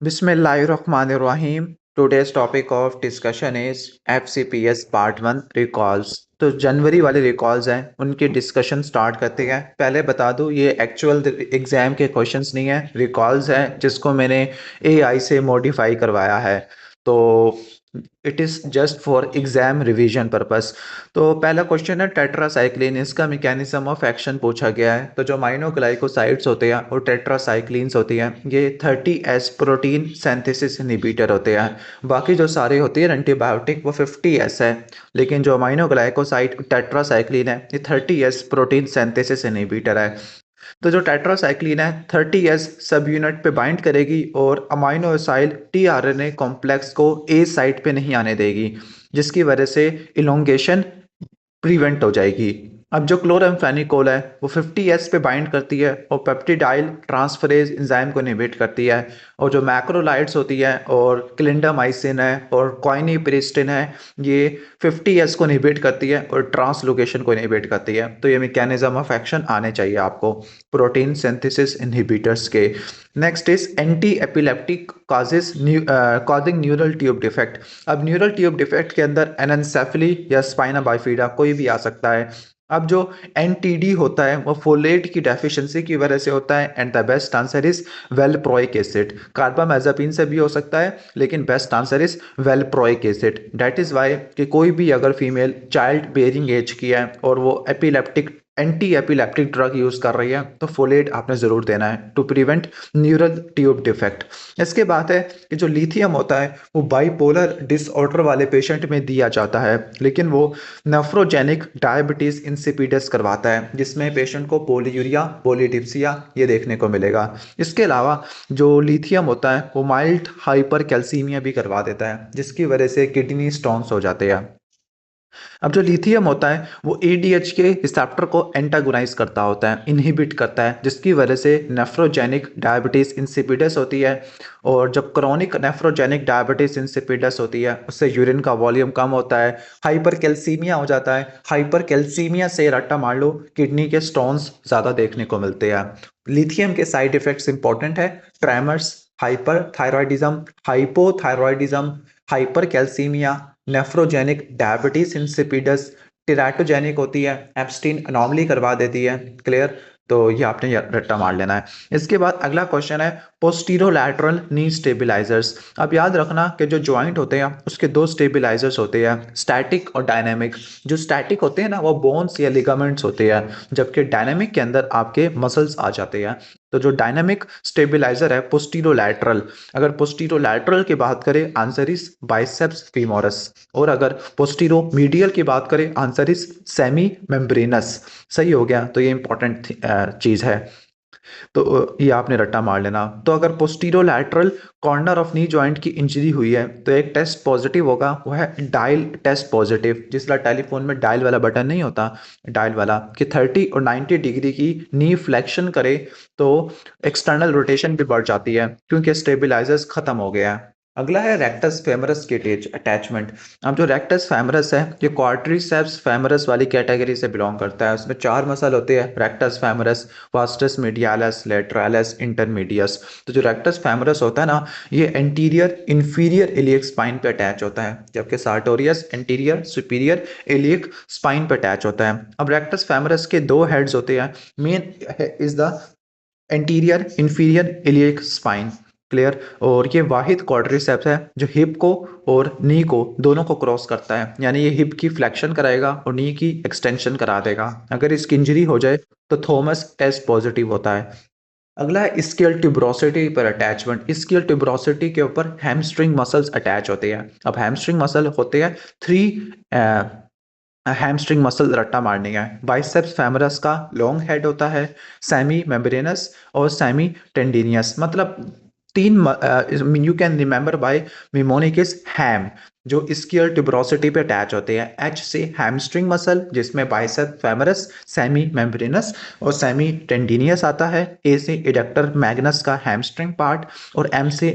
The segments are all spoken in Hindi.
बिस्मिल्लाहिर्रहमानिर्रहीम। Today's topic of discussion is FCPS part 1 recalls. तो जनवरी वाले रिकॉल्स हैं, उनकी डिस्कशन स्टार्ट करते हैं। पहले बता दूं, ये एक्चुअल एग्जाम के क्वेश्चंस नहीं है, रिकॉल्स हैं जिसको मैंने AI से मॉडिफाई करवाया है। तो it is just for exam revision purpose. तो पहला क्वेश्चन है टेट्रासाइक्लिन, इसका मैकेनिज्म ऑफ एक्शन पूछा गया है। तो जो माइनोग्लाइकोसाइड्स होते हैं वो टेट्रासाइक्लिन्स होती हैं, ये 30S प्रोटीन सिंथेसिस इनहिबिटर होते हैं। बाकी जो सारे होते हैं एंटीबायोटिक वो 50S है, लेकिन जो माइनोग्लाइकोसाइड टेट्रासाइक्लिन है ये 30S प्रोटीन सिंथेसिस इनहिबिटर है। तो जो टेट्रासाइक्लिन है 30S सब यूनिट पे बाइंड करेगी और अमाइनो एसाइल tRNA कॉम्प्लेक्स को ए साइट पे नहीं आने देगी, जिसकी वजह से इलोंगेशन प्रिवेंट हो जाएगी। अब जो क्लोराम्फेनिकोल है वो 50S पे बाइंड करती है और पेप्टिडाइल ट्रांसफरेज एंजाइम को इनहिबिट करती है। और जो मैक्रोलाइड्स होती है और क्लिंडामाइसिन है और क्वाइनिप्रिस्टिन है, ये 50S को इनहिबिट करती है और ट्रांसलोकेशन को इनहिबिट करती है। तो ये मैकेनिज्म ऑफ एक्शन आने चाहिए आपको प्रोटीन सिंथेसिस इनहिबिटर्स के। Next is anti epileptic causes causing neural tube defect. अब न्यूरल ट्यूब डिफेक्ट के अंदर एनेंसेफली या स्पाइना बाइफिडा कोई भी आ सकता है। अब जो NTD होता है वो फोलेट की डेफिशिएंसी की वजह से होता है, and the best answer is valproic acid. Carbamazepine से भी हो सकता है, लेकिन best answer is valproic acid. That is why कि कोई भी अगर फीमेल चाइल्ड बेयरिंग एज की है और वो epileptic anti epileptic drug use कर रही है तो फोलेट आपने जरूर देना है to prevent neural tube defect. इसके बाद है कि जो लिथियम होता है वो बाइपोलर डिसऑर्डर वाले पेशेंट में दिया जाता है, लेकिन वो नेफ्रोजेनिक डायबिटीज इंसिपिडस करवाता है, जिसमें पेशेंट को पोलीयूरिया पोलीडिप्सिया ये देखने को मिलेगा। इसके अलावा जो लिथियम होता है वो माइल्ड हाइपर कैल्सीमिया भी करवा देता है, जिसकी वजह से किडनी स्टोन्स हो जाते हैं। अब जो लिथियम होता है वो ADH के रिसेप्टर को एंटागोनाइज करता होता है, इनहिबिट करता है, जिसकी वजह से नेफ्रोजेनिक डायबिटीज इंसिपिडस होती है। और जब क्रॉनिक नेफ्रोजेनिक डायबिटीज इंसिपिडस होती है उससे यूरिन का वॉल्यूम कम होता है, हाइपर कैल्सीमिया हो जाता है। हाइपर कैल्सीमिया से रट्टा मार लो किडनी के स्टोन्स ज़्यादा देखने को मिलते हैं। लिथियम के साइड इफेक्ट्स इंपॉर्टेंट है, tremors, hyper thyroidism, hypothyroidism, hyper calcaemia, nephrogenic diabetes insipidus, teratogenic होती है, एब्स्टीन अनोमली करवा देती है। क्लियर? तो ये आपने रट्टा मार लेना है। इसके बाद अगला क्वेश्चन है पोस्टीरोलैटरल नी स्टेबिलाईजर्स। अब याद रखना कि जो जॉइंट होते हैं उसके दो स्टेबिलाईजर्स होते हैं, स्टैटिक और डायनेमिक। जो स्टैटिक होते हैं ना वो बोन्स या लिगामेंट्स होते हैं, जबकि डायनेमिक के अंदर आपके मसल्स आ जाते हैं। तो जो डायनेमिक स्टेबिलाईजर है पोस्टीरोलैटरल, अगर पोस्टीरोलैटरल की बात करें आंसर इज बाइसेप्स फीमोरस, और अगर पोस्टीरो मीडियल की बात करें आंसर इज सेमी मेम्ब्रेनस। सही हो गया, तो ये इंपॉर्टेंट चीज है। तो ये आपने रट्टा मार लेना। तो अगर पोस्टीरोलैटरल कॉर्नर ऑफ नी जॉइंट की इंजरी हुई है तो एक टेस्ट पॉजिटिव होगा, वो है डायल टेस्ट पॉजिटिव। जिस तरह टेलीफोन में डायल वाला बटन नहीं होता, डायल वाला कि 30 और 90 डिग्री की नी फ्लेक्शन करे तो एक्सटर्नल रोटेशन भी बढ़ जाती है, क्योंकि स्टेबिलाईजर्स खत्म हो गया है। अगला है रेक्टस फेमरस की अटैचमेंट। अब जो रेक्टस फेमरस है ये क्वाड्रिसेप्स फेमरस वाली कैटेगरी से बिलोंग करता है। उसमें चार मसल होते हैं, रेक्टस फेमरस, वास्टस मीडियालस, लेटरालिस, इंटरमीडियस। तो जो रेक्टस फेमरस होता है ना, ये एंटीरियर इंफीरियर इलियक स्पाइन पे अटैच होता है, जबकि sartorius anterior superior iliac spine पे अटैच होता है। अब रेक्टस फेमरस के दो हेड्स होते हैं, main is the anterior inferior iliac spine. Clear? और ये वाहिद क्वाड्रिसेप्स है जो हिप को और नी को दोनों को क्रॉस करता है, यानी ये हिप की फ्लेक्शन कराएगा और नी की एक्सटेंशन करा देगा। अगर इसकी इंजरी हो जाए तो थॉमस टेस्ट पॉजिटिव होता है। अगला है स्कियल ट्यूबरोसिटी पर अटैचमेंट। स्कियल ट्यूबरोसिटी के ऊपर हैमस्ट्रिंग मसल्स अटैच होते हैं। अब हैमस्ट्रिंग मसल होते हैं थ्री हैमस्ट्रिंग मसल रट्टा मारने है। बाइसेप्स फेमरस का लॉन्ग हेड होता है, सेमी मेम्ब्रेनस और सेमी टेंडिनियस। मतलब तीन, you can remember by mnemonic is ham. जो स्कियल ट्यूबरोसिटी पे अटैच होते हैं। एच से हैमस्ट्रिंग मसल जिसमें बाइसेप फेमरस, सेमी मेम्ब्रेनस और सेमी टेंडिनियस आता है। ए से एडक्टर मैग्नस का हैमस्ट्रिंग पार्ट। और एम से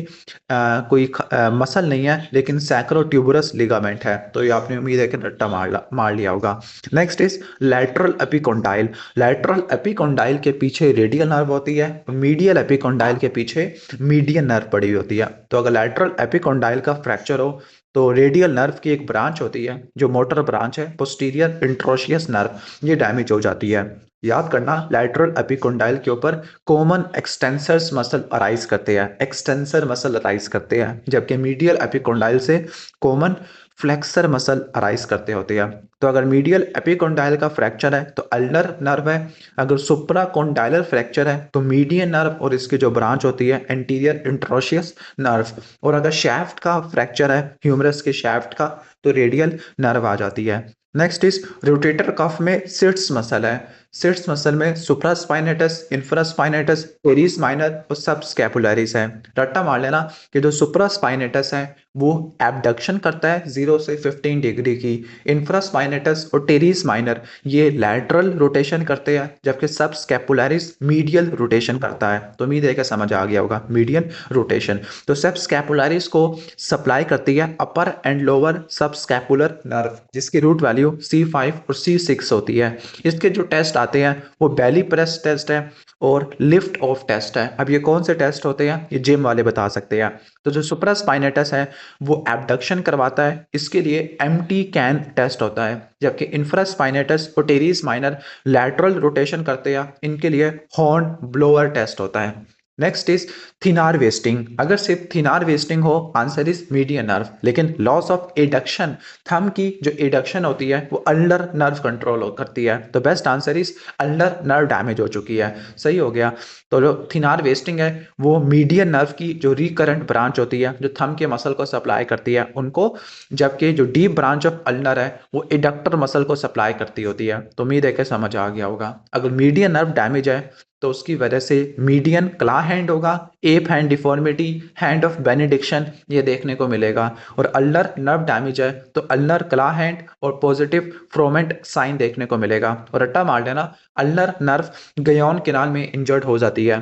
कोई मसल नहीं है लेकिन सैक्रोट्यूबरस लिगामेंट है। तो ये आपने उम्मीद है कि रट्टा मार लिया होगा। Next is lateral epicondyle. Lateral epicondyle के पीछे रेडियल नर्व होती है, मीडियल एपिकोंडाइल के पीछे मीडियन नर्व पड़ी होती है। तो अगर लैटरल एपिकोंडाइल का फ्रैक्चर हो तो रेडियल नर्व की एक ब्रांच होती है जो मोटर ब्रांच है, पोस्टीरियर इंट्रोशियस नर्व, ये डैमेज हो जाती है। याद करना, लैटरल एपिकोंडाइल के ऊपर कॉमन एक्सटेंसर्स मसल अराइज करते हैं, एक्सटेंसर मसल अराइज करते हैं, जबकि मीडियल एपिकोंडाइल से कॉमन फ्लेक्सर मसल अराइज करते होते हैं। तो अगर मीडियल एपिकोंडाइल का फ्रैक्चर है तो अल्नर नर्व है, अगर सुप्राकोंडाइलर फ्रैक्चर है तो मीडियन नर्व और इसकी जो ब्रांच होती है एंटीरियर इंट्रोशियस नर्व, और अगर शैफ्ट का फ्रैक्चर है ह्यूमरस के शैफ्ट का तो रेडियल नर्व आ जाती है। नेक्स्ट इज रोटेटर कफ में सिट्स मसल है। सिट्स मसल में सुप्रास्पाइनेटस, इंफ्रास्पाइनेटस, टेरिस माइनर और सब स्कैपुलरिस है। रट्टा मार लेना कि जो सुप्रास्पाइनेटस है वो एबडक्शन करता है 0 से 15 डिग्री की। इंफ्रास्पाइनेटस और टेरिस माइनर ये लैटरल रोटेशन करते हैं, जबकि सब स्कैपुलरिस मीडियल रोटेशन करता है। तो उम्मीद है कि समझ आ गया होगा, मीडियन रोटेशन। तो सब स्कैपुलरिस को सप्लाई करती है अपर एंड लोअर सब स्कैपुलर नर्व, जिसकी रूट वैल्यू C5 और C6 होती है। इसके जो टेस्ट आते हैं वो बेली प्रेस टेस्ट है और लिफ्ट ऑफ टेस्ट है। अब ये कौन से टेस्ट होते हैं ये जिम वाले बता सकते हैं। तो जो सुप्रास्पाइनेटस है वो एबडक्शन करवाता है, इसके लिए एम्प्टी कैन टेस्ट होता है, जबकि इंफ्रास्पाइनेटस और टेरिस माइनर लैटरल रोटेशन करते हैं, इनके लिए हॉर्न ब्लोअर टेस्ट होता है। Next is thenar wasting. अगर सिर्फ थिनार वेस्टिंग हो आंसर इज मीडियन नर्व, लेकिन लॉस ऑफ एडक्शन, थंब की जो एडक्शन होती है वो अल्नर नर्व कंट्रोल करती है। तो best answer is ulnar nerve damage हो चुकी है, सही हो गया। तो जो थिनार वेस्टिंग है वो मीडियन नर्व की जो रिकरेंट ब्रांच होती है जो थंब के मसल को सप्लाई करती है उनको, जबकि जो डीप ब्रांच ऑफ अल्नर है वो एडक्टर मसल को सप्लाई करती होती है। तो उम्मीद है कि समझ आ गया होगा। अगर मीडियन नर्व डैमेज है तो उसकी वजह से मीडियन क्ला हैंड होगा, app hand deformity, hand of benediction ये देखने को मिलेगा। और अल्नर नर्व डैमेज है तो अल्नर क्ला हैंड और पॉजिटिव फ्रोमेंट साइन देखने को मिलेगा। और रट्टा मार लेना, अल्नर नर्व गयोन किनाल में इंजर्ड हो जाती है।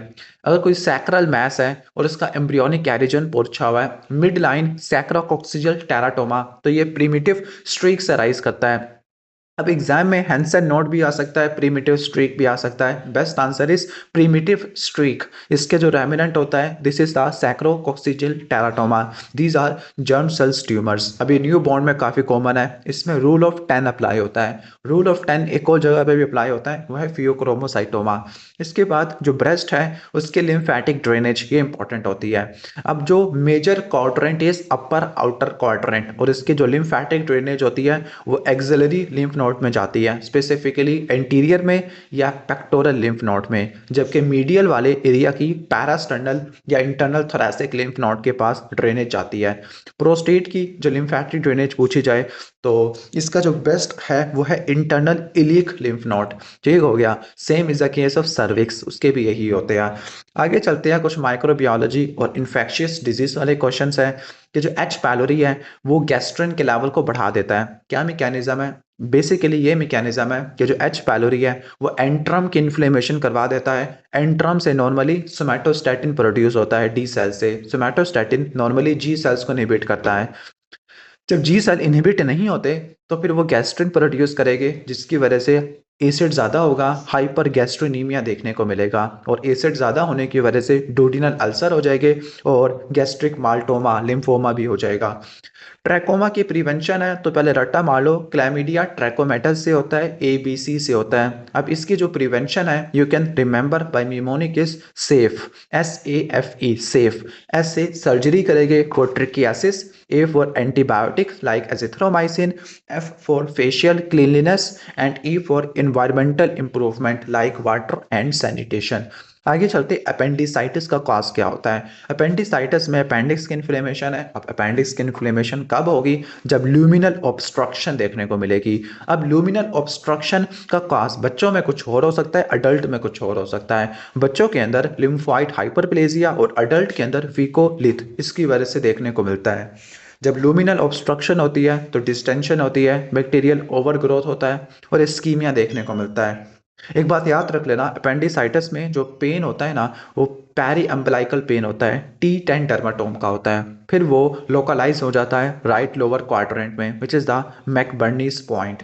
अगर कोई सैक्रल मैस है और उसका एम्ब्रियोनिक कैरिजन पोर्छा हुआ है, मिड लाइन सैक्रोकोक्सियल टेराटोमा, तो ये प्रीमिटिव स्ट्रीक से राइज करता है। अब एग्जाम में हैंसन नोट भी आ सकता है, प्रीमिटिव स्ट्रीक भी आ सकता है। Best answer is primitive streak. इसके जो रेमिनेंट होता है this is the sacrococcygeal teratoma, these are germ cell tumours. अभी न्यू बॉर्न में काफ़ी कॉमन है, इसमें रूल ऑफ 10 अप्लाई होता है। रूल ऑफ 10 एक और जगह पे भी अप्लाई होता है, वो है फियोक्रोमोसाइटोमा। इसके बाद जो ब्रेस्ट है उसके लिम्फेटिक ड्रेनेज ये इंपॉर्टेंट होती है। अब जो major quadrant is upper outer quadrant, और इसकी जो लिम्फेटिक ड्रेनेज होती है वो एक्सिलरी लिम्फ नोड में जाती है, स्पेसिफिकली एंटीरियर में या पेक्टोरल लिम्फ नोड में, जबकि मीडियल वाले एरिया की पैरास्टर्नल या इंटरनल थोरैसिक लिम्फ नोड के पास ड्रेनेज जाती है। प्रोस्टेट की जो लिम्फेटिक ड्रेनेज पूछी जाए तो इसका जो बेस्ट है वो है इंटरनल इलियक लिम्फ नोड। ठीक हो गया। Same is the case of cervix, उसके भी यही होते हैं। आगे चलते हैं, कुछ माइक्रोबियोलॉजी और इन्फेक्शियस डिजीज वाले क्वेश्चंस हैं कि जो एच पैलोरी है वो गैस्ट्रिन के लेवल को बढ़ा देता है। क्या मैकेनिज्म है? बेसिकली ये मैकेनिज्म है कि जो एच पैलोरी है वो एंट्रम की इन्फ्लेमेशन करवा देता है। एंट्रम से नॉर्मली सोमैटोस्टैटिन प्रोड्यूस होता है डी सेल से। सोमैटोस्टैटिन नॉर्मली जी सेल्स को इनहिबिट करता है। जब जी सेल इनहिबिट नहीं होते तो फिर वो गैस्ट्रिन प्रोड्यूस करेंगे, जिसकी वजह से एसिड ज़्यादा होगा, हाइपर गैस्ट्रोनीमिया देखने को मिलेगा। और एसिड ज़्यादा होने की वजह से डोडिनल अल्सर हो जाएंगे और गैस्ट्रिक माल्टोमा, लिम्फोमा भी हो जाएगा। ट्रैकोमा की प्रिवेंशन है तो पहले रट्टा मार लो, क्लैमिडिया ट्रैकोमेटस से होता है, ABC से होता है। अब इसकी जो प्रिवेंशन है you can remember by mnemonic is safe, SAFE safe. S से सर्जरी करेंगे for trichiasis, A for antibiotics like azithromycin, F for facial cleanliness and E for environmental improvement like water and sanitation। आगे चलते अपेंडिसाइटिस का कॉज क्या होता है। अपेंडिसाइटिस में अपेंडिक्स की इन्फ्लेमेशन है। अब अपेंडिक्स की इन्फ्लेमेशन कब होगी? जब ल्यूमिनल ऑब्स्ट्रक्शन देखने को मिलेगी। अब ल्यूमिनल ऑब्स्ट्रक्शन का कॉज बच्चों में कुछ और हो सकता है, अडल्ट में कुछ और हो सकता है। बच्चों के अंदर लिम्फोइड हाइपरप्लेजिया और अडल्ट के अंदर वीकोलिथ इसकी वजह से देखने को मिलता है। जब लूमिनल ऑब्स्ट्रक्शन होती है तो डिस्टेंशन होती है, बैक्टीरियल ओवरग्रोथ होता है और इस्कीमिया देखने को मिलता है। एक बात याद रख लेना, अपेंडिसाइटिस में जो पेन होता है ना, वो पेरी अम्बिलाइकल पेन होता है, T10 डर्माटोम का होता है। फिर वो लोकलाइज हो जाता है राइट लोअर क्वाड्रेंट में, which is the McBurney's point.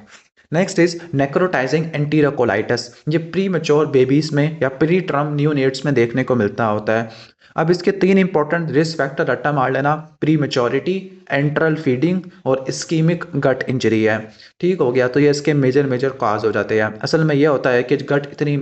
Next is necrotizing enterocolitis. ये प्री मेच्योर बेबीज में या प्री टर्म न्यूनेट्स में देखने को मिलता होता है। अब इसके तीन इंपॉर्टेंट रिस्क फैक्टर रट्टा मार लेना, प्री मेच्योरिटी, एंट्रल फीडिंग और इस्कीमिक गट इंजरी है। ठीक हो गया, तो ये इसके मेजर मेजर कॉज हो जाते हैं। असल में ये होता है कि गट इतनी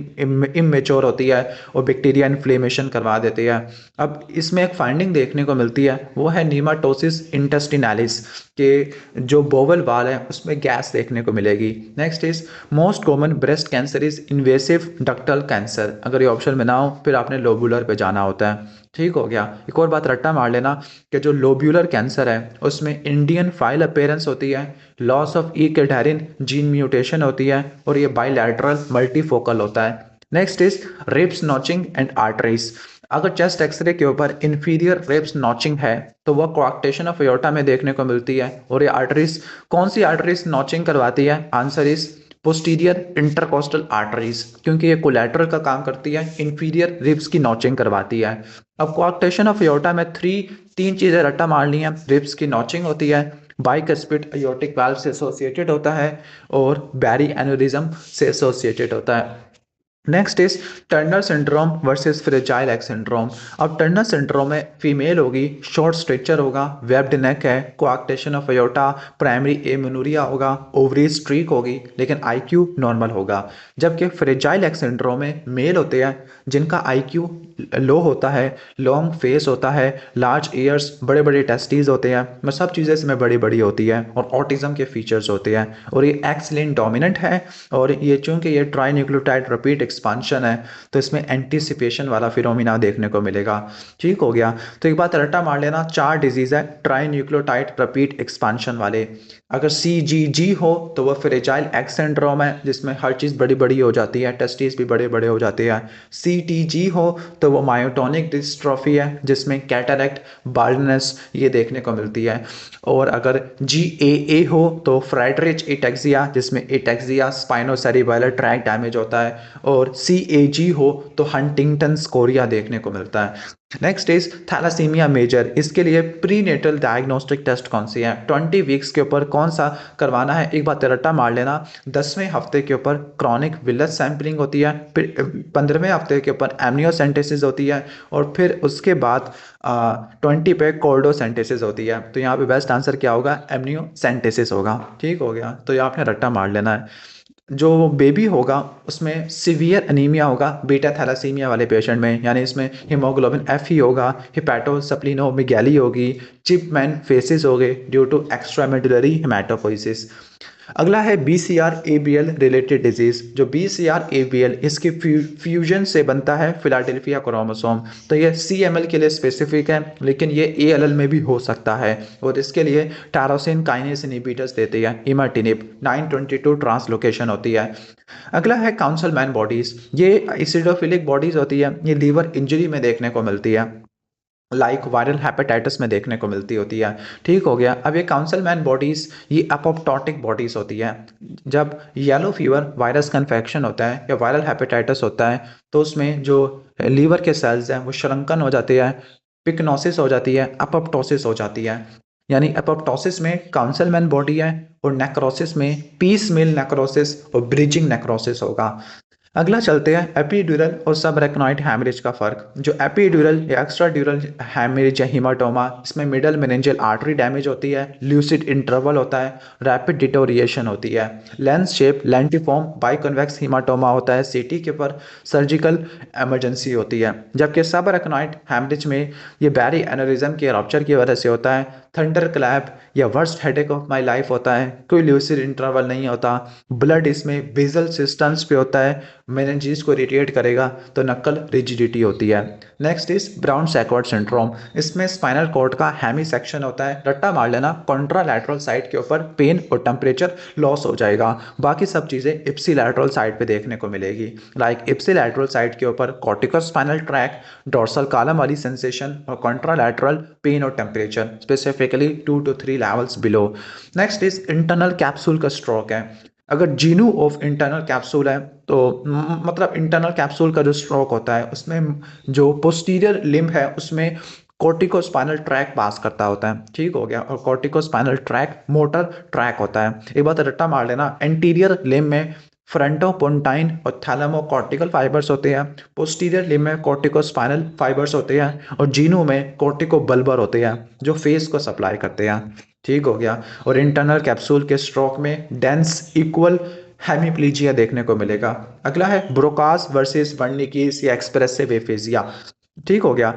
इमेच्योर होती है और बैक्टीरिया इन्फ्लेमेशन करवा देती है। अब इसमें एक फाइंडिंग देखने को मिलती है, वो है नीमाटोसिस इंटेस्टिनैलिस, के जो बोवल वाल है उसमें गैस देखने को मिलेगी। Next is most common breast cancer is invasive ductal cancer. अगर ये ऑप्शन में ना हो फिर आपने लोबुलर पे जाना होता है। ठीक हो गया। एक और बात रट्टा मार लेना कि जो लोब्यूलर कैंसर है उसमें इंडियन फाइल अपेयरेंस होती है, loss of E cadherin gene mutation होती है और ये बाइलैटरल मल्टीफोकल होता है। Next is ribs notching and arteries. अगर चेस्ट एक्सरे के ऊपर इंफीरियर रिब्स नॉचिंग है तो वह कोआक्टेशन ऑफ एयोर्टा में देखने को मिलती है। और ये आर्टरीज, कौन सी आर्टरीज नॉचिंग करवाती है? Answer is posterior intercostal arteries, क्योंकि ये कोलैटरल का काम करती है, इंफीरियर रिब्स की नॉचिंग करवाती है। अब कोआक्टेशन ऑफ एयोर्टा में तीन चीजें रट्टा मारनी है। रिब्स की नॉचिंग होती है, बाइकस्पिड एयोर्टिक वाल्व से एसोसिएटेड होता है और बैरी एन्यूरिज्म से एसोसिएटेड होता है। Next is Turner syndrome versus fragile x syndrome. अब टर्नर सिंड्रोम में फीमेल होगी, शॉर्ट स्ट्रेचर होगा, वेब्ड नेक है, कोआक्टेशन ऑफ अयोर्टा, प्राइमरी एमेनोरिया होगा, ओवरी स्ट्रीक होगी, लेकिन आईक्यू नॉर्मल होगा। जबकि फ्रेजाइल एक्स सिंड्रोम में मेल होते हैं जिनका आईक्यू लो होता है, लॉन्ग फेस होता है, लार्ज ईयर्स, बड़े बड़े टेस्टीज होते हैं, मैं सब चीज़ें इसमें बड़ी बड़ी होती है और ऑटिज्म के फीचर्स होते हैं। और ये एक्स लिंक्ड डोमिनेंट है और ये चूंकि ये ट्राई न्यूक्लियोटाइड रिपीट एक्सपांशन है तो इसमें एंटीसिपेशन वाला फिनोमिना देखने को मिलेगा। ठीक हो गया। तो एक बात रट्टा मार लेना, 4 डिजीज है ट्राई न्यूक्लियोटाइड रिपीट एक्सपांशन वाले। अगर CGG हो तो वह फ्रेजाइल एक्स सिंड्रोम है जिसमें हर चीज़ बड़ी बड़ी हो जाती है, टेस्टिस भी बड़े बड़े हो जाते हैं। CTG हो तो वो मायोटोनिक डिस्ट्रॉफी है जिसमें कैटरेक्ट, बाल्डनेस ये देखने को मिलती है। और अगर GAA हो तो फ्राइडरिच एटेक्सिया जिसमें एटेक्सिया स्पाइनोसेरिबैलर ट्रैक डैमेज होता है। और CAG हो तो हंटिंगटन कोरिया देखने को मिलता है। Next is thalassaemia major. इसके लिए प्री नेटल डायग्नोस्टिक टेस्ट कौन सी है? 20 वीक्स के ऊपर कौन सा करवाना है? एक बात रट्टा मार लेना, 10वें हफ्ते के ऊपर क्रॉनिक विलस सैंपलिंग होती है, फिर 15वें हफ्ते के ऊपर एमनियोसेंटेसिस होती है और फिर उसके बाद 20 पे कोर्डोसेंटेसिस होती है। तो यहाँ पे बेस्ट आंसर क्या होगा? एमनियोसेंटेसिस होगा। ठीक हो गया, तो ये आपने रट्टा मार लेना है। जो बेबी होगा उसमें सीवियर अनीमिया होगा बीटा थैलासीमिया वाले पेशेंट में, यानी इसमें हीमोग्लोबिन F ही होगा, हिपैटोसप्लिनोमेगैली होगी, चिपमैन फेसिस हो गए ड्यू टू एक्स्ट्रामेडुलरी हेमाटोपोइसिस। अगला है BCR-ABL रिलेटेड डिजीज। जो BCR-ABL इसके फ्यूजन से बनता है फिलाडेल्फिया क्रोमोसोम। तो ये CML के लिए स्पेसिफिक है लेकिन ये ALL में भी हो सकता है और इसके लिए टायरोसिन काइनेस इनहिबिटर्स देते हैं, इमाटिनिब 922 ट्रांसलोकेशन होती है। अगला है काउंसलमैन बॉडीज। ये एसिडोफिलिक बॉडीज होती है, ये लीवर इंजरी में देखने को मिलती है, लाइक वायरल हेपेटाइटिस में देखने को मिलती होती है। ठीक हो गया। अब ये काउंसलमैन बॉडीज ये अपोप्टोटिक बॉडीज होती है। जब येलो फीवर वायरस का इन्फेक्शन होता है या वायरल हेपेटाइटिस होता है तो उसमें जो लीवर के सेल्स हैं वो श्रंकन हो जाते हैं, पिकनोसिस हो जाती है, अपोप्टोसिस हो जाती है। यानी अपोप्टोसिस में काउंसलमैन बॉडी है और नेक्रोसिस में पीस मिल नेक्रोसिस और ब्रिजिंग नेक्रोसिस होगा। अगला चलते हैं एपीड्यूरल और सबरेक्नोइड हैमरेज का फर्क। जो एपीड्यूरल या एक्स्ट्रा ड्यूरल हैमरेज या हीमाटोमा, इसमें मिडल मेनिंजियल आर्टरी डैमेज होती है, ल्यूसिड इंटरवल होता है, रैपिड डिटोरिएशन होती है, लेंस शेप लेंटिफॉर्म बाइकन्वेक्स हीमाटोमा होता है, सीटी के ऊपर सर्जिकल इमरजेंसी होती है। जबकि सबरेक्नोइड हैमरेज में ये बैरी एनोरिज्म के रप्चर की वजह से होता है, थंडर क्लैप या worst headache of my life होता है, कोई ल्यूसिड इंटरवल नहीं होता, ब्लड इसमें बेजल सिस्टम्स पे होता है, मेनिंजेस को इरिटेट करेगा तो नक्कल रिजिडिटी होती है। Next is Brown Sequard syndrome. इसमें स्पाइनल कॉर्ड का हेमी सेक्शन होता है, रट्टा मार लेना, कॉन्ट्रालैटरल साइड के ऊपर पेन और टेम्परेचर लॉस हो जाएगा। बाकी सब चीज़ें इप्सिलैटरल साइड पे देखने को मिलेगी, लाइक इप्सिलैटरल साइड के ऊपर कॉर्टिकोस्पाइनल ट्रैक, डोर्सल कॉलम वाली सेंसेशन और कॉन्ट्रालैटरल पेन और temperature, specific specifically 2 to 3 levels below. Next is internal capsule का स्ट्रोक है। अगर जीनू ऑफ इंटरनल कैप्सूल है तो मतलब इंटरनल कैप्सूल का जो स्ट्रोक होता है उसमें जो पोस्टीरियर लिम्ब है उसमें कॉर्टिकोस्पाइनल ट्रैक पास करता होता है, ठीक हो गया। और कॉर्टिकोस्पाइनल ट्रैक मोटर ट्रैक होता है। एक बात रट्टा मार लेना, एंटीरियर लिम्ब में फ्रंटोपोंटाइन और थैलेमोकॉर्टिकल फाइबर्स होते हैं, पोस्टीरियर लिम्ब में कॉर्टिकोस्पाइनल फाइबर्स होते हैं और जीनू में कॉर्टिकोबल्बर होते हैं जो फेस को सप्लाई करते हैं, ठीक हो गया। और इंटरनल कैप्सूल के स्ट्रोक में डेंस इक्वल हेमीप्लीजिया देखने को मिलेगा। अगला है ब्रोकास वर्सेस वर्निकीज या एक्सप्रेसिव एफेजिया, ठीक हो गया।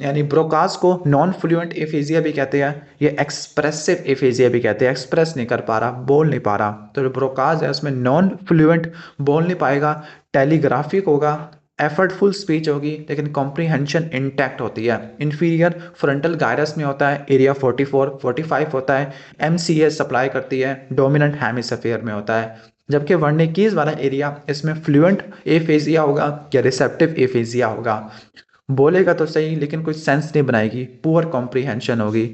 यानी ब्रोकास को नॉन फ्लुएंट एफेजिया भी कहते हैं, ये एक्सप्रेसिव एफेजिया भी कहते हैं, एक्सप्रेस नहीं कर पा रहा, बोल नहीं पा रहा। तो जो ब्रोकास है उसमें नॉन फ्लुएंट, बोल नहीं पाएगा, टेलीग्राफिक होगा, एफर्टफुल स्पीच होगी लेकिन कॉम्प्रीहेंशन इंटैक्ट होती है। इंफीरियर फ्रंटल गायरस में होता है, एरिया 44-45 होता है, एमसीएस सप्लाई करती है, डोमिनेंट हेमिस्फीयर में होता है। जबकि वर्निकीज वाला एरिया इसमें फ्लुएंट एफेजिया होगा या रिसेप्टिव एफेजिया होगा, बोलेगा तो सही लेकिन कुछ सेंस नहीं बनाएगी, पुअर कॉम्प्रीहेंशन होगी,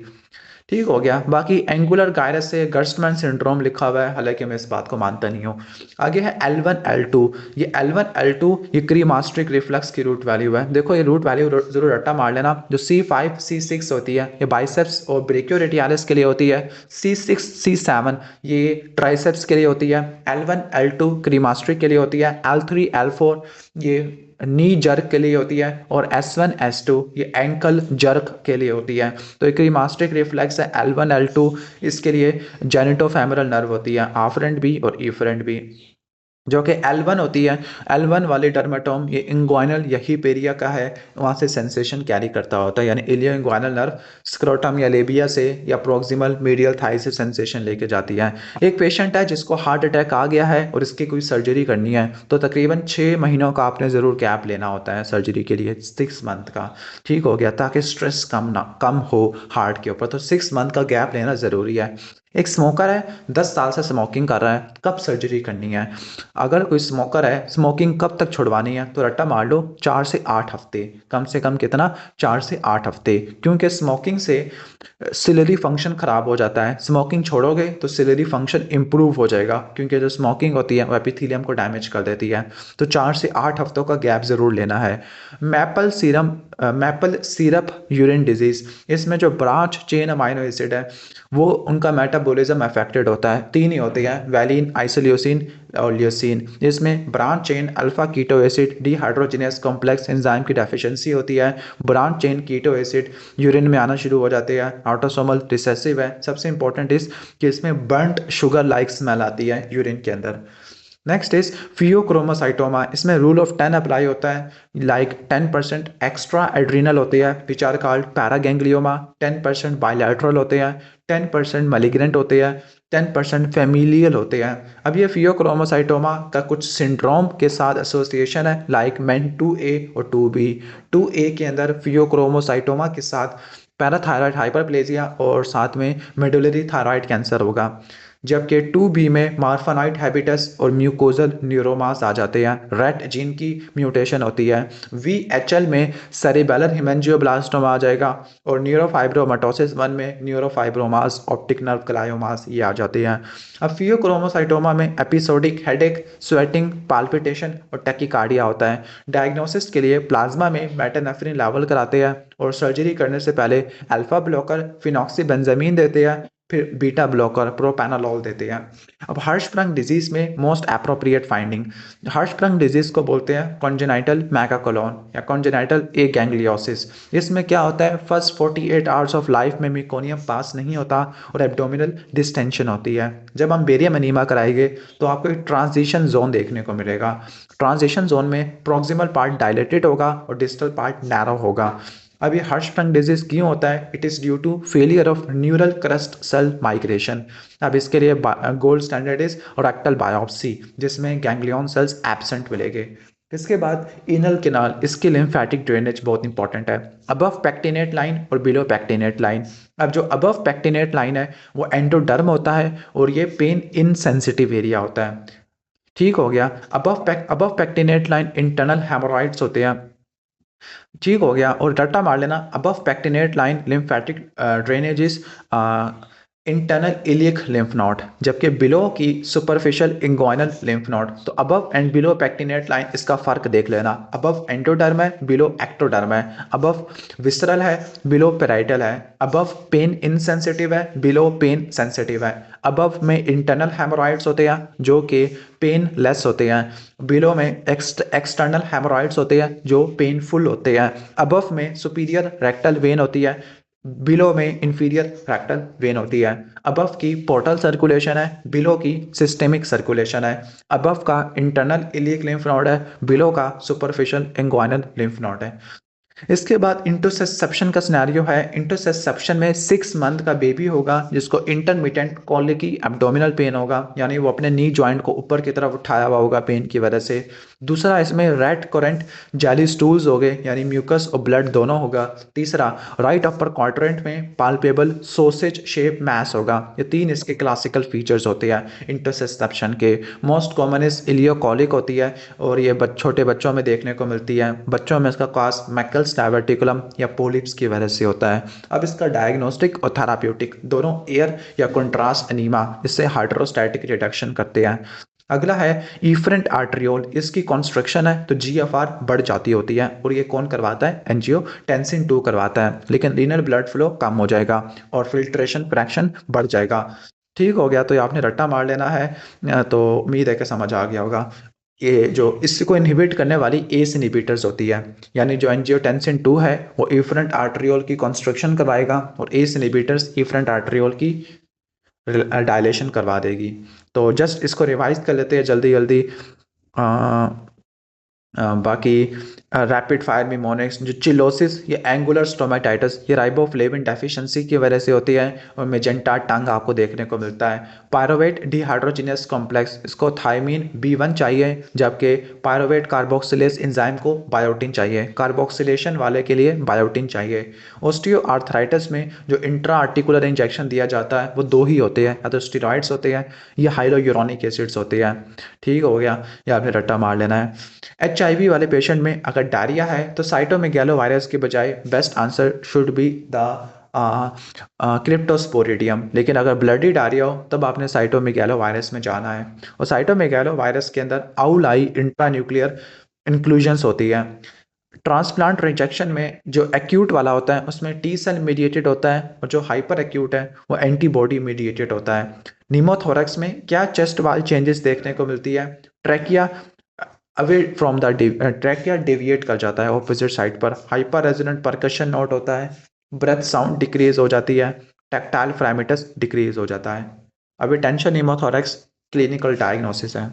ठीक हो गया। बाकी एंगुलर गायरस से गर्स्टमैन सिंड्रोम लिखा हुआ है, हालांकि मैं इस बात को मानता नहीं हूँ। आगे है L1 L2। ये L1 L2 ये क्रीमास्ट्रिक रिफ्लक्स की रूट वैल्यू है। देखो ये रूट वैल्यू जरूर रट्टा मार लेना। जो C5 C6 होती है ये बाइसेप्स और ब्रेकियोरेडियालिस के लिए होती है, C6 C7 ये ट्राइसेप्स के लिए होती है, L1 L2 क्रीमास्ट्रिक के लिए होती है, L3 L4 ये नी जर्क के लिए होती है और S1 S2 ये एंकल जर्क के लिए होती है। तो एक क्रीमास्ट्रिक रिफ्लेक्स है L1 L2, इसके लिए जेनिटोफेमरल नर्व होती है, आफरेंट भी और इफरेंट भी। जो कि L1 होती है, L1 वाली डर्मेटोम ये इंग्वाइनल या हिपेरिया का है, वहाँ से सेंसेशन कैरी करता होता है, यानी इलियो इंग्वाइनल नर्व स्क्रोटम या लेबिया से या प्रोक्सिमल मीडियल थाई से सेंसेशन लेके जाती है। एक पेशेंट है जिसको हार्ट अटैक आ गया है और इसकी कोई सर्जरी करनी है तो तकरीबन 6 महीनों का आपने ज़रूर गैप लेना होता है सर्जरी के लिए, 6 मंथ का, ठीक हो गया, ताकि स्ट्रेस कम हो हार्ट के ऊपर। तो 6 मंथ का गैप लेना ज़रूरी है। एक स्मोकर है, 10 साल से स्मोकिंग कर रहा है, कब सर्जरी करनी है? अगर कोई स्मोकर है, स्मोकिंग कब तक छुड़वानी है, तो रट्टा मार लो 4 से 8 हफ्ते, कम से कम कितना, 4 से 8 हफ्ते। क्योंकि स्मोकिंग से सिलरी फंक्शन खराब हो जाता है, स्मोकिंग छोड़ोगे तो सिलरी फंक्शन इंप्रूव हो जाएगा, क्योंकि जो स्मोकिंग होती है वो एपिथेलियम को डैमेज कर देती है। तो 4 से 8 हफ्तों का गैप ज़रूर लेना है। मैपल सिरप यूरिन डिजीज़, इसमें जो ब्रांच चेन अमाइनो एसिड है वो उनका मेटाबॉलिज्म अफेक्टेड होता है। 3 ही होते हैं, वैलिन, आइसोल्यूसिन और ल्यूसीन। इसमें branch chain alpha keto acid dehydrogenase complex enzyme की डेफिशिएंसी होती है, branch chain keto acid urine में आना शुरू हो जाते हैं, ऑटोसोमल रिसेसिव है। सबसे इंपॉर्टेंट इस कि इसमें बर्न्ट शुगर लाइक स्मेल आती है यूरिन के अंदर। नेक्स्ट इज फियोक्रोमोसाइटोमा, इसमें रूल ऑफ 10 अप्लाई होता है, लाइक 10% एक्स्ट्रा एड्रीनल होते हैं which are called paraganglioma, 10% bilateral होते हैं, 10% मैलिग्नेंट होते हैं, 10% फेमिलियल होते हैं। अब ये फियोक्रोमोसाइटोमा का कुछ सिंड्रोम के साथ एसोसिएशन है, लाइक MEN 2A और 2B। 2A के अंदर फियोक्रोमोसाइटोमा के साथ पैराथायराइड हाइपरप्लेजिया और साथ में मेडुलरी थायराइड कैंसर होगा, जबकि 2B में मार्फानाइट हैबिटस और म्यूकोजल न्यूरोमास आ जाते हैं, रेट जीन की म्यूटेशन होती है। VHL में सेरिबेलर हिमेंजियोब्लास्टोमा आ जाएगा और न्यूरोफाइब्रोमाटोसिस 1 में न्यूरोफाइब्रोमास, ऑप्टिक नर्व क्लायोमास ये आ जाते हैं। अब फियोक्रोमोसाइटोमा में एपिसोडिक हेडेक, स्वेटिंग, पाल्पिटेशन और टैकीकार्डिया होता है। डायग्नोसिस के लिए प्लाज्मा में मेटानेफ्रिन लेवल कराते हैं और सर्जरी करने से पहले अल्फा ब्लॉकर फिनॉक्सीबेंजामीन देते हैं, फिर बीटा ब्लॉकर प्रोपैनालॉल देते हैं। अब हर्शस्प्रंग डिजीज में मोस्ट एप्रोप्रिएट फाइंडिंग, हर्शस्प्रंग डिजीज को बोलते हैं कॉन्जेनाइटल मैगाकोलोन या कॉन्जेनाइटल ए गैंग्लियोसिस। इसमें क्या होता है, फर्स्ट 48 आवर्स ऑफ लाइफ में मेकोनियम पास नहीं होता और एब्डोमिनल डिस्टेंशन होती है। जब हम बेरियम एनीमा कराएंगे तो आपको एक ट्रांजिशन जोन देखने को मिलेगा। ट्रांजिशन जोन में प्रॉक्सिमल पार्ट डायलेटेड होगा और डिस्टल पार्ट नैरो होगा। अब ये हर्शस्प्रंग डिजीज क्यों होता है? It is due to failure of neural crest cell migration. अब इसके लिए gold standard is rectal biopsy, जिसमें गैंग्लियन सेल्स एब्सेंट मिलेंगे। इसके बाद इनल केनाल, इसके लिम्फेटिक ड्रेनेज बहुत इंपॉर्टेंट है। अबव पैक्टिनेट लाइन और बिलो पैक्टिनेट लाइन। अब जो अबव पैक्टिनेट लाइन है वो एंडोडर्म होता है और ये पेन इनसेंसिटिव एरिया होता है, ठीक हो गया। Above pectinate line internal haemorrhoids होते हैं ठीक हो गया। और रट्टा मार लेना, above pectinate line lymphatic drainages internal iliac lymph node, जबकि बिलो की सुपरफिशियल इंग्वाइनल लिम्फ नोड। तो above and below pectinate line, इसका फर्क देख लेना। अबव एंडोडर्म है, बिलो एक्टोडर्म है। अबव विसरल है, बिलो पेराइटल है। अबव पेन इनसेंसिटिव है, बिलो पेन सेंसिटिव है। अबव में इंटरनल हेमोरॉइड्स होते हैं जो कि पेन लेस होते हैं। बिलो में एक्सटर्नल हेमोरॉइड्स होते हैं जो पेनफुल होते हैं। अबव में सुपीरियर रेक्टल वेन होती है, बिलो में इंफीरियर रेक्टल वेन होती है। अबव की पोर्टल सर्कुलेशन है, बिलो की सिस्टेमिक सर्कुलेशन है। अबव का इंटरनल इलियक लिम्फ नोड है, बिलो का सुपरफिशियल इंग्वाइनल लिम्फ नोड है। इसके बाद इंटरसेप्शन का सिनेरियो है। इंटरसेप्शन में 6 मंथ का बेबी होगा जिसको इंटरमिटेंट कॉलिकी एब्डोमिनल पेन होगा, यानी वो अपने नी जॉइंट को ऊपर की तरफ उठाया हुआ होगा पेन की वजह से। दूसरा, इसमें रेड करेंट जेली स्टूल्स हो गए, यानी म्यूकस और ब्लड दोनों होगा। तीसरा, राइट अपर क्वाड्रेंट में पाल्पेबल सोसेज शेप मैस होगा। ये 3 इसके क्लासिकल फीचर्स होते हैं इंटरसेप्शन के। मोस्ट कॉमन इस इलियोकॉलिक होती है और ये छोटे बच्चों में देखने को मिलती है। बच्चों में इसका कॉज मैकल्स डायवर्टिकुलम या पोलिप्स की वजह से होता है। अब इसका डायग्नोस्टिक और थेराप्यूटिक दोनों एयर या कंट्रास्ट एनीमा, इससे हाइड्रोस्टैटिक रिडक्शन करते हैं। अगला है इफरेंट आर्ट्रियोल, इसकी कॉन्स्ट्रक्शन है तो जीएफआर बढ़ जाती होती है और ये कौन करवाता है? एंजियोटेंसिन 2 करवाता है, लेकिन रीनल ब्लड फ्लो कम हो जाएगा और फिल्ट्रेशन फ्रैक्शन बढ़ जाएगा। ठीक हो गया, तो ये आपने रट्टा मार लेना है। तो उम्मीद है कि समझ आ गया होगा। ये जो इसको इनहिबिट करने वाली एस इनहिबिटर्स होती है, यानी जो एंजियोटेंसिन 2 है वो इफरेंट आर्ट्रियोल की कंस्ट्रक्शन करवाएगा और एस इनहिबिटर्स इफरेंट आर्ट्रियोल की डायलेशन करवा देगी। तो जस्ट इसको रिवाइज कर लेते हैं जल्दी जल्दी। बाकी रैपिड फायर निमोनिक्स, जो चिलोसिस, ये एंगुलर स्टोमेटाइटिस, ये राइबोफ्लेविन डेफिशिएंसी की वजह से होती है और मेजेंटा टंग आपको देखने को मिलता है। पायरोवेट डिहाइड्रोजिनस कॉम्प्लेक्स, इसको थायमीन B1 चाहिए, जबकि पायरोवेट कार्बोक्सिलेज एंजाइम को बायोटिन चाहिए। कार्बोक्सिलेशन वाले के लिए बायोटिन चाहिए। ऑस्टियो आर्थराइटिस में जो इंट्रा आर्टिकुलर इंजेक्शन दिया जाता है वो 2 ही होते हैं, या तो स्टेरॉइड्स होते हैं या हाइलोयूरोनिक एसिड्स होते हैं। ठीक हो गया, या आपने रट्टा मार लेना है। HIV वाले पेशेंट में अगर डायरिया है तो साइटोमेगालो वायरस के बजाय best answer should be the Cryptosporidium, लेकिन अगर ब्लडी डायरिया हो तब आपने साइटोमेगालो वायरस में जाना है। और साइटोमेगालो वायरस के अंदर आउलाई इंट्रान्यूक्लियर इंक्लूजन्स होती है। ट्रांसप्लांट रिजेक्शन में जो एक्यूट वाला होता है उसमें टी सेल मीडिएटेड होता है और जो हाइपर एक्यूट है वो एंटीबॉडी मीडिएटेड होता है। निमोथोरैक्स में क्या चेस्ट वाल चेंजेस देखने को मिलती है? Trachea away from the trachea deviate कर जाता है ऑपोजिट साइड पर। हाइपर रेजोनेंट परकशन नोट होता है। ब्रेथ साउंड डिक्रीज हो जाती है। टैक्टाइल फ्रैमिटस डिक्रीज हो जाता है। अभी टेंशन निमोथोरैक्स क्लिनिकल डायग्नोसिस है।